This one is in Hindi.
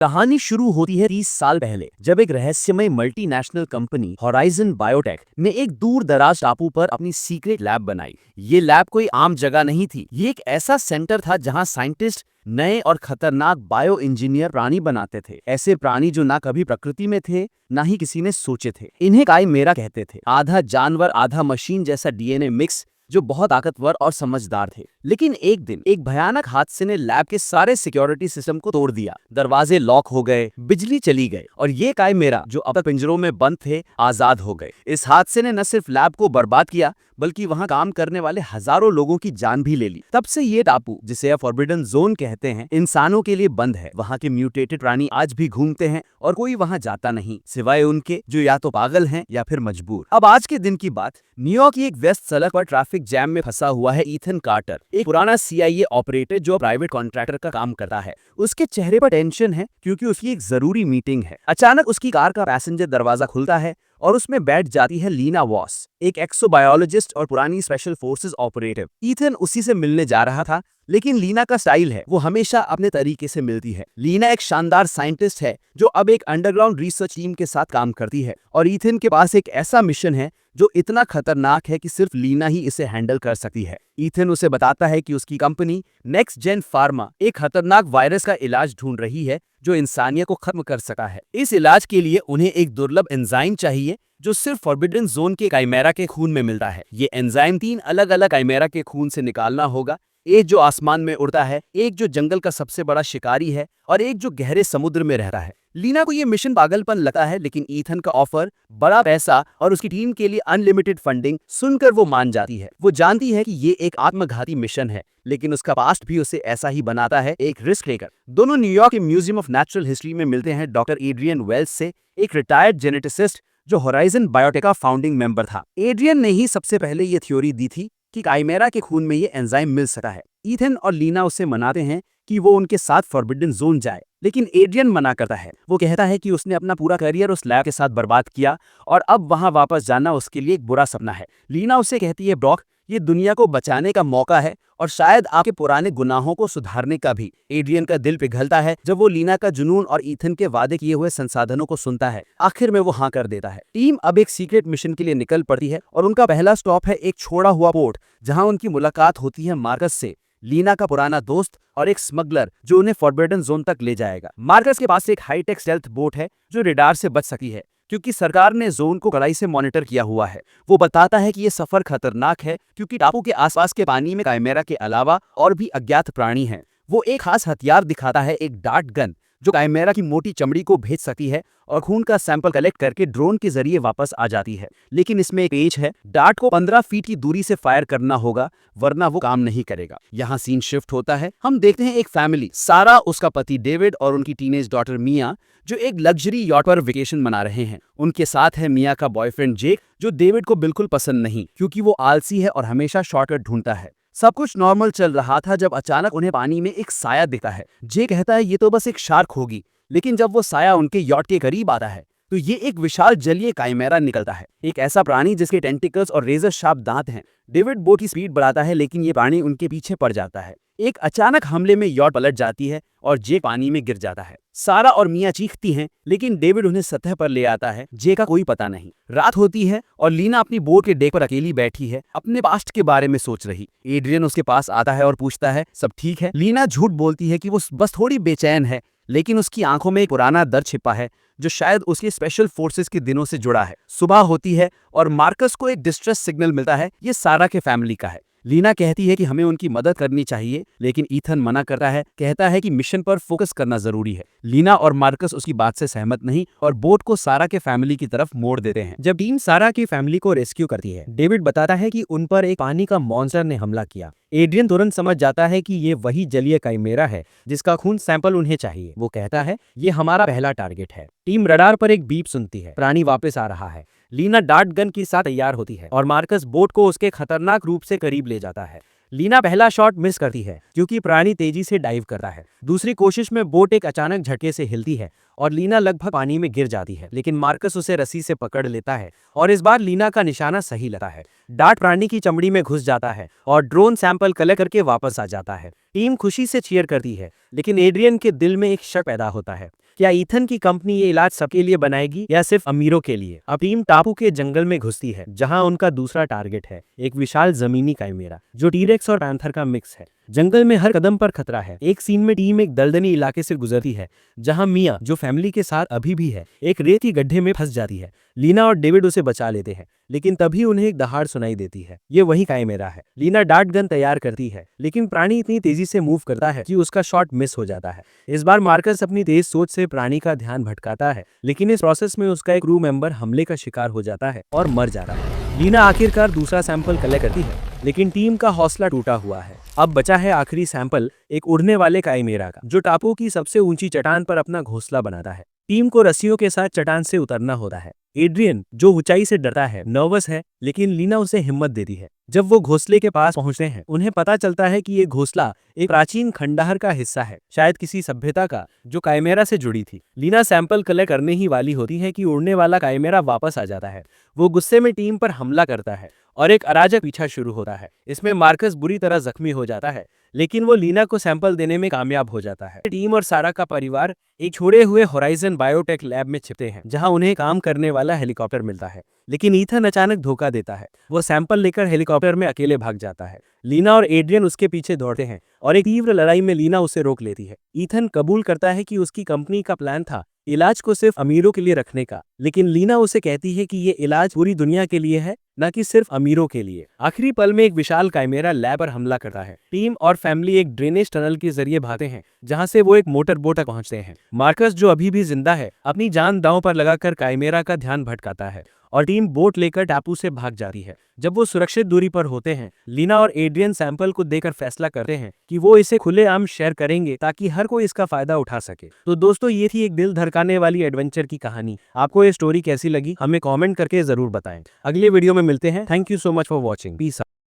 कहानी शुरू होती है 30 साल पहले, जब एक रहस्यमय मल्टीनेशनल कंपनी होराइजन बायोटेक ने एक दूर दराज टापू पर अपनी सीक्रेट लैब बनाई। ये लैब कोई आम जगह नहीं थी, ये एक ऐसा सेंटर था जहां साइंटिस्ट नए और खतरनाक बायो इंजीनियर प्राणी बनाते थे। ऐसे प्राणी जो ना कभी प्रकृति में थे, ना ही किसी ने सोचे थे। इन्हें काइमेरा कहते थे, आधा जानवर आधा मशीन जैसा डीएनए मिक्स, जो बहुत ताकतवर और समझदार थे। लेकिन एक दिन एक भयानक हादसे ने लैब के सारे सिक्योरिटी सिस्टम को तोड़ दिया। दरवाजे लॉक हो गए, बिजली चली गई और ये काइमेरा जो अब तक पिंजरों में बंद थे, आजाद हो गए। इस हादसे ने न सिर्फ लैब को बर्बाद किया, बल्कि वहां काम करने वाले हजारों लोगों की जान भी ले ली। तब से ये टापू, जिसे फॉरबिडन जोन कहते हैं, इंसानों के लिए बंद है। वहां के म्यूटेटेड प्राणी आज भी घूमते हैं और कोई वहां जाता नहीं, सिवाय उनके जो या तो पागल हैं या फिर मजबूर। अब आज के दिन की बात, न्यूयॉर्क की एक व्यस्त सड़क पर ट्रैफिक जैम में फंसा हुआ है ईथन कार्टर, एक पुराना सीआईए ऑपरेटर जो प्राइवेट कॉन्ट्रैक्टर का काम करता है। उसके चेहरे पर टेंशन है क्योंकि उसकी एक जरूरी मीटिंग है। अचानक उसकी कार का पैसेंजर दरवाजा खुलता है और उसमें बैठ जाती है लीना वॉस, एक एक्सोबायोलॉजिस्ट और पुरानी स्पेशल फोर्सेस ऑपरेटिव। ईथन उसी से मिलने जा रहा था, लेकिन लीना का स्टाइल है, वो हमेशा अपने तरीके से मिलती है। लीना एक शानदार साइंटिस्ट है जो अब एक अंडरग्राउंड रिसर्च टीम के साथ काम करती है, और ईथन के पास एक ऐसा मिशन है जो इतना खतरनाक है कि सिर्फ लीना ही इसे हैंडल कर सकती है। ईथन उसे बताता है कि उसकी कंपनी नेक्स्ट जेन फार्मा एक खतरनाक वायरस का इलाज ढूंढ रही है जो इंसानियत को खत्म कर सकता है। इस इलाज के लिए उन्हें एक दुर्लभ एंजाइम चाहिए जो सिर्फ फॉरबिडन जोन के काइमेरा के खून में मिलता है। ये एंजाइम 3 अलग अलग काइमेरा के खून से निकालना होगा, एक जो आसमान में उड़ता है, एक जो जंगल का सबसे बड़ा शिकारी है, और एक जो गहरे समुद्र में रहता है। लीना को यह मिशन पागलपन लगता है, लेकिन ईथन का ऑफर, बड़ा पैसा और उसकी टीम के लिए अनलिमिटेड फंडिंग सुनकर वो मान जाती है। वो जानती है कि ये एक आत्मघाती मिशन है, लेकिन उसका पास्ट भी उसे ऐसा ही बनाता है, एक रिस्क टेकर। दोनों न्यूयॉर्क के म्यूजियम ऑफ नेचुरल हिस्ट्री में मिलते हैं डॉक्टर एड्रियन वेल्स से, एक रिटायर्ड जेनेटिसिस्ट जो होराइजन बायोटेक का फाउंडिंग मेंबर था। एड्रियन ने ही सबसे पहले ये थ्योरी दी थी कि काइमेरा के खून में ये एंजाइम मिल सकता है। ईथन और लीना उससे मनाते हैं कि वो उनके साथ फॉरबिडन जोन जाए, लेकिन एड्रियन मना करता है। वो कहता है कि उसने अपना पूरा करियर उस लैब के साथ बर्बाद किया और अब वहां वापस जाना उसके लिए एक बुरा सपना है। लीना उसे कहती है, ब्रॉक, ये दुनिया को बचाने का मौका है और शायद आपके पुराने गुनाहों को सुधारने का भी। एड्रियन का दिल पिघलता है जब वो लीना का जुनून और ईथन के वादे किए हुए संसाधनों को सुनता है। आखिर में वो हाँ कर देता है। टीम अब एक सीक्रेट मिशन के लिए निकल पड़ती है और उनका पहला स्टॉप है एक छोड़ा हुआ पोर्ट, जहां उनकी मुलाकात होती है मार्कस से, लीना का पुराना दोस्त और एक स्मगलर जो उन्हें फॉरबिडन जोन तक ले जाएगा। मार्कस के पास एक हाईटेक स्टेल्थ बोट है जो रेडार से बच सकती है, क्योंकि सरकार ने जोन को कड़ाई से मॉनिटर किया हुआ है। वो बताता है कि ये सफर खतरनाक है क्योंकि टापू के आसपास के पानी में काइमेरा के अलावा और भी अज्ञात प्राणी हैं। वो एक खास हथियार दिखाता है, एक डार्ट गन जो काइमेरा की मोटी चमड़ी को भेज सकती है और खून का सैंपल कलेक्ट करके ड्रोन के जरिए वापस आ जाती है। लेकिन इसमें एक पेच है, डार्ट को 15 फीट की दूरी से फायर करना होगा, वरना वो काम नहीं करेगा। यहाँ सीन शिफ्ट होता है, हम देखते हैं एक फैमिली, सारा, उसका पति डेविड और उनकी टीनेज डॉटर मिया, जो एक लग्जरी यॉट पर वेकेशन मना रहे हैं। उनके साथ है मिया का बॉयफ्रेंड जेक, जो डेविड को बिल्कुल पसंद नहीं, क्योंकि वो आलसी है और हमेशा शॉर्टकट ढूंढता है। सब कुछ नॉर्मल चल रहा था जब अचानक उन्हें पानी में एक साया दिखता है। जे कहता है ये तो बस एक शार्क होगी, लेकिन जब वो साया उनके यॉट के करीब आता है तो ये एक विशाल जलीय काइमेरा निकलता है, एक ऐसा प्राणी जिसके टेंटिकल्स और रेजर शार्प दांत हैं। डेविड बोट की स्पीड बढ़ाता है, लेकिन ये प्राणी उनके पीछे पड़ जाता है। एक अचानक हमले में यॉट पलट जाती है और जे पानी में गिर जाता है। सारा और मिया चीखती हैं, लेकिन डेविड उन्हें सतह पर ले आता है। जे का कोई पता नहीं। रात होती है और लीना अपनी बोट के डेक पर अकेली बैठी है, अपने पास्ट के बारे में सोच रही। एड्रियन उसके पास आता है और पूछता है, सब ठीक है? लीना झूठ बोलती है कि वो बस थोड़ी बेचैन है, लेकिन उसकी आंखों में एक पुराना दर्द छिपा है जो शायद उसके स्पेशल फोर्सेस के दिनों से जुड़ा है। सुबह होती है और मार्कस को एक डिस्ट्रेस सिग्नल मिलता है, ये सारा के फैमिली का है। लीना कहती है कि हमें उनकी मदद करनी चाहिए, लेकिन ईथन मना करता है, कहता है कि मिशन पर फोकस करना जरूरी है। लीना और मार्कस उसकी बात से सहमत नहीं और बोट को सारा के फैमिली की तरफ मोड़ देते हैं। जब टीम सारा की फैमिली को रेस्क्यू करती है, डेविड बताता है कि उन पर एक पानी का मॉन्स्टर ने हमला किया। एड्रियन तुरंत समझ जाता है कि ये वही जलीय काइमेरा है जिसका खून सैंपल उन्हें चाहिए। वो कहता है, ये हमारा पहला टारगेट है। टीम रडार पर एक बीप सुनती है, प्राणी वापस आ रहा है। लीना डार्ट गन के साथ तैयार होती है और मार्कस बोट को उसके खतरनाक रूप से करीब ले जाता है। लीना पहला शॉट मिस करती है क्योंकि प्राणी तेजी से डाइव करता है। दूसरी कोशिश में बोट एक अचानक झटके से हिलती है और लीना लगभग पानी में गिर जाती है, लेकिन मार्कस उसे रस्सी से पकड़ लेता है और इस बार लीना का निशाना सही लगा है। डार्ट प्राणी की चमड़ी में घुस जाता है और ड्रोन सैंपल कलेक्ट करके वापस आ जाता है। टीम खुशी से चीयर करती है, लेकिन एड्रियन के दिल में एक शक पैदा होता है, क्या ईथन की कंपनी ये इलाज सबके लिए बनाएगी या सिर्फ अमीरों के लिए। अब टीम टापू के जंगल में घुसती है, जहां उनका दूसरा टारगेट है एक विशाल जमीनी काइमेरा जो टीरेक्स और पैंथर का मिक्स है। जंगल में हर कदम पर खतरा है। एक सीन में टीम एक दलदली इलाके से गुजरती है, जहां मिया जो फैमिली के साथ अभी भी है एक रेती गड्ढे में फंस जाती है। लीना और डेविड उसे बचा लेते हैं, लेकिन तभी उन्हें एक दहाड़ सुनाई देती है। ये वही काइमेरा है। लीना डार्ट गन तैयार करती है, लेकिन प्राणी इतनी तेजी से मूव करता है कि उसका शॉट मिस हो जाता है। इस बार मार्कस अपनी तेज सोच से प्राणी का ध्यान भटकाता है, लेकिन इस प्रोसेस में उसका एक क्रू मेंबर हमले का शिकार हो जाता है और मर जाता है। लीना आखिरकार दूसरा सैंपल कलेक्ट करती है, लेकिन टीम का हौसला टूटा हुआ है। अब बचा है आखिरी सैंपल, एक उड़ने वाले काइमेरा का, जो टापू की सबसे ऊंची चट्टान पर अपना घोंसला बनाता है। टीम को रस्सियों के साथ चट्टान से उतरना होता है। एड्रियन जो ऊंचाई से डरता है, नर्वस है, लेकिन लीना उसे हिम्मत देती है। जब वो घोंसले के पास पहुंचते हैं, उन्हें पता चलता है कि ये घोंसला एक प्राचीन खंडहर का हिस्सा है, शायद किसी सभ्यता का जो काइमेरा से जुड़ी थी। लीना सैंपल कलेक्ट करने ही वाली होती है कि उड़ने वाला काइमेरा वापस आ जाता है। वो गुस्से में टीम पर हमला करता है और एक अराजक पीछा शुरू होता है। इसमें मार्कस बुरी तरह जख्मी हो जाता है, लेकिन वो लीना को सैंपल देने में कामयाब हो जाता है। टीम और सारा का परिवार एक छोड़े हुए होराइजन बायोटेक लैब में छिपते हैं, जहां उन्हें काम करने वाला हेलीकॉप्टर मिलता है। लेकिन ईथन अचानक धोखा देता है। वो सैंपल लेकर हेलीकॉप्टर में अकेले भाग जाता है। लीना और एड्रियन उसके पीछे दौड़ते हैं और एक तीव्र लड़ाई में लीना उसे रोक लेती है। ईथन कबूल करता है कि उसकी कंपनी का प्लान था इलाज को सिर्फ अमीरों के लिए रखने का, लेकिन लीना उसे कहती है कि ये इलाज पूरी दुनिया के लिए है, न कि सिर्फ अमीरों के लिए। आखिरी पल में एक विशाल काइमेरा लैब पर हमला करता है। टीम और फैमिली एक ड्रेनेज टनल के जरिए भागते हैं, जहां से वो एक मोटर बोट तक पहुंचते हैं। मार्कस जो अभी भी जिंदा है, अपनी जान दांव पर लगाकर काइमेरा का ध्यान भटकाता है और टीम बोट लेकर टापू से भाग जाती है। जब वो सुरक्षित दूरी पर होते हैं, लीना और एड्रियन सैंपल को देकर फैसला करते हैं कि वो इसे खुलेआम शेयर करेंगे ताकि हर कोई इसका फायदा उठा सके। तो दोस्तों, ये थी एक दिल धड़काने वाली एडवेंचर की कहानी। आपको ये स्टोरी कैसी लगी हमें कमेंट करके जरूर बताएं। अगले वीडियो में मिलते हैं। Thank you so much for watching. Piece.